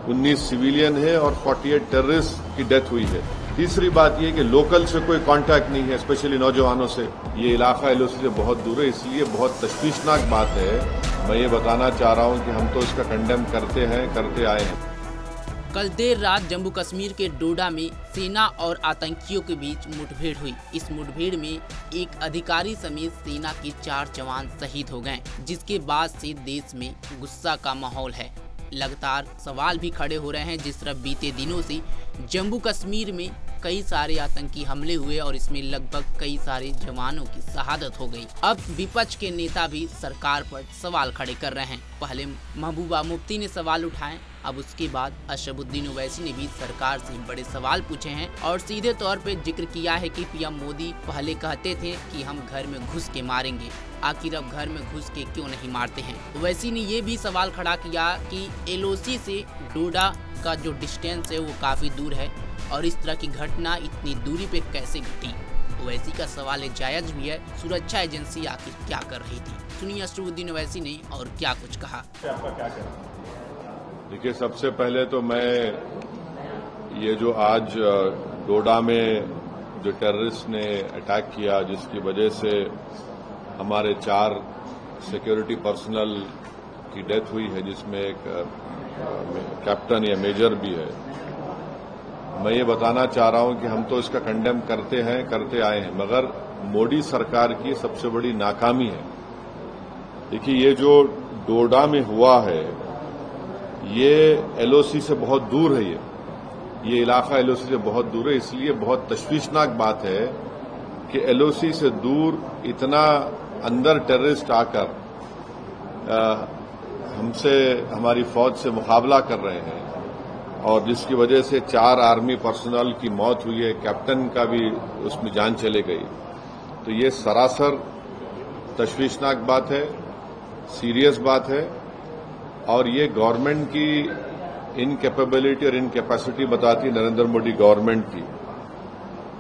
19 civilian है और 48 terrorist की डेथ हुई है। तीसरी बात यह कि लोकल से कोई कांटेक्ट नहीं है, स्पेशली नौजवानों से। ये इलाका एलओसी से बहुत दूर है, इसलिए बहुत तशवीशनाक बात है। मैं ये बताना चाह रहा हूँ कि हम तो इसका कंडेम करते हैं, करते आए हैं। कल देर रात जम्मू कश्मीर के डोडा में सेना और आतंकियों के बीच मुठभेड़ हुई। इस मुठभेड़ में एक अधिकारी समेत सेना के 4 जवान शहीद हो गए, जिसके बाद से देश में गुस्सा का माहौल है। लगातार सवाल भी खड़े हो रहे हैं जिस तरह बीते दिनों से जम्मू कश्मीर में कई सारे आतंकी हमले हुए और इसमें लगभग कई सारे जवानों की शहादत हो गई। अब विपक्ष के नेता भी सरकार पर सवाल खड़े कर रहे हैं। पहले महबूबा मुफ्ती ने सवाल उठाए, अब उसके बाद असदुद्दीन ओवैसी ने भी सरकार से बड़े सवाल पूछे हैं और सीधे तौर पे जिक्र किया है कि पीएम मोदी पहले कहते थे कि हम घर में घुस के मारेंगे, आखिर अब घर में घुस के क्यों नहीं मारते हैं। ओवैसी ने ये भी सवाल खड़ा किया कि एलओसी से डोडा का जो डिस्टेंस है वो काफी दूर है और इस तरह की घटना इतनी दूरी पे कैसे घटी। ओवैसी का सवाल जायज भी है, सुरक्षा एजेंसी आखिर क्या कर रही थी। सुनिए असदुद्दीन ओवैसी ने और क्या कुछ कहा। देखिए, सबसे पहले तो मैं ये जो आज डोडा में जो टेररिस्ट ने अटैक किया, जिसकी वजह से हमारे 4 सिक्योरिटी पर्सनल की डेथ हुई है, जिसमें एक कैप्टन या मेजर भी है, मैं ये बताना चाह रहा हूं कि हम तो इसका कंडेम करते हैं, करते आए हैं, मगर मोदी सरकार की सबसे बड़ी नाकामी है। देखिए, ये जो डोडा में हुआ है ये एलओसी से बहुत दूर है। ये इलाका एलओसी से बहुत दूर है, इसलिए बहुत तशवीशनाक बात है कि एलओसी से दूर इतना अंदर टेररिस्ट आकर हमसे, हमारी फौज से मुकाबला कर रहे हैं और जिसकी वजह से 4 आर्मी पर्सनल की मौत हुई है, कैप्टन का भी उसमें जान चले गई। तो ये सरासर तशवीशनाक बात है, सीरियस बात है और ये गवर्नमेंट की इनकैपेबिलिटी और इनकैपेसिटी बताती है नरेंद्र मोदी गवर्नमेंट की।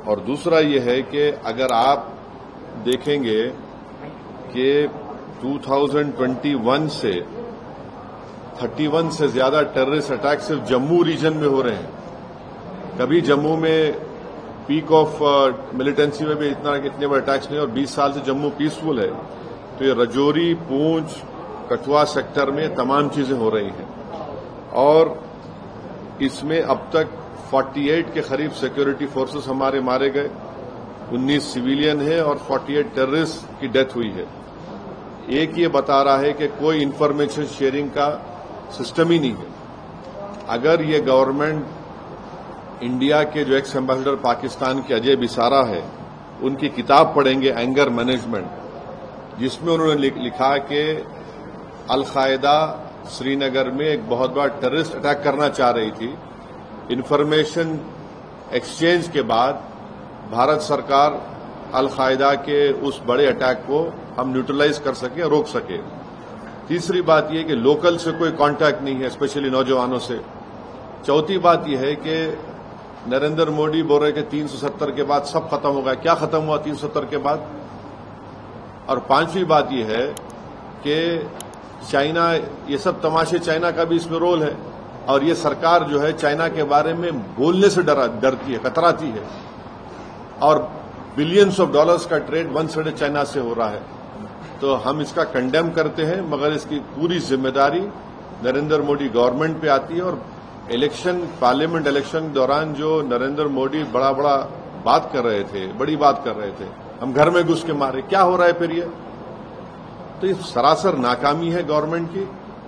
और दूसरा ये है कि अगर आप देखेंगे कि 2021 से 31 से ज्यादा टेररिस्ट अटैक सिर्फ जम्मू रीजन में हो रहे हैं। कभी जम्मू में पीक ऑफ मिलिटेंसी में भी इतने बड़े अटैक्स नहीं और 20 साल से जम्मू पीसफुल है। तो ये रजौरी, पूंछ, कठुआ सेक्टर में तमाम चीजें हो रही हैं और इसमें अब तक 48 के करीब सिक्योरिटी फोर्सेस हमारे मारे गए, 19 सिविलियन है और 48 टेररिस्ट की डेथ हुई है। एक ये बता रहा है कि कोई इंफॉर्मेशन शेयरिंग का सिस्टम ही नहीं है। अगर ये गवर्नमेंट इंडिया के जो एक्स एम्बेसडर पाकिस्तान के अजय बिसारा है, उनकी किताब पढ़ेंगे एंगर मैनेजमेंट, जिसमें उन्होंने लिखा कि अल-कायदा श्रीनगर में एक बहुत बड़ा टेररिस्ट अटैक करना चाह रही थी। इंफॉर्मेशन एक्सचेंज के बाद भारत सरकार अल-कायदा के उस बड़े अटैक को हम न्यूट्रलाइज कर सके, रोक सके। तीसरी बात यह कि लोकल से कोई कांटेक्ट नहीं है, स्पेशली नौजवानों से। चौथी बात यह है कि नरेंद्र मोदी बोल रहे कि 370 के बाद सब खत्म होगा। क्या खत्म हुआ 370 के बाद? और पांचवी बात यह है कि चाइना, ये सब तमाशे, चाइना का भी इसमें रोल है और ये सरकार जो है चाइना के बारे में बोलने से डरती है, कतराती है और बिलियंस ऑफ डॉलर्स का ट्रेड वन साइड चाइना से हो रहा है। तो हम इसका कंडेम करते हैं, मगर इसकी पूरी जिम्मेदारी नरेंद्र मोदी गवर्नमेंट पे आती है। और इलेक्शन, पार्लियामेंट इलेक्शन के दौरान जो नरेंद्र मोदी बड़ा बात कर रहे थे, बड़ी बात कर रहे थे, हम घर में घुस के मारे, क्या हो रहा है फिर ये? तो ये सरासर नाकामी है गवर्नमेंट की,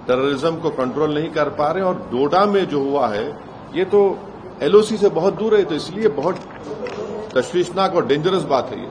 टेररिज्म को कंट्रोल नहीं कर पा रहे। और डोडा में जो हुआ है ये तो एलओसी से बहुत दूर है, तो इसलिए बहुत तशवीशनाक और डेंजरस बात है ये।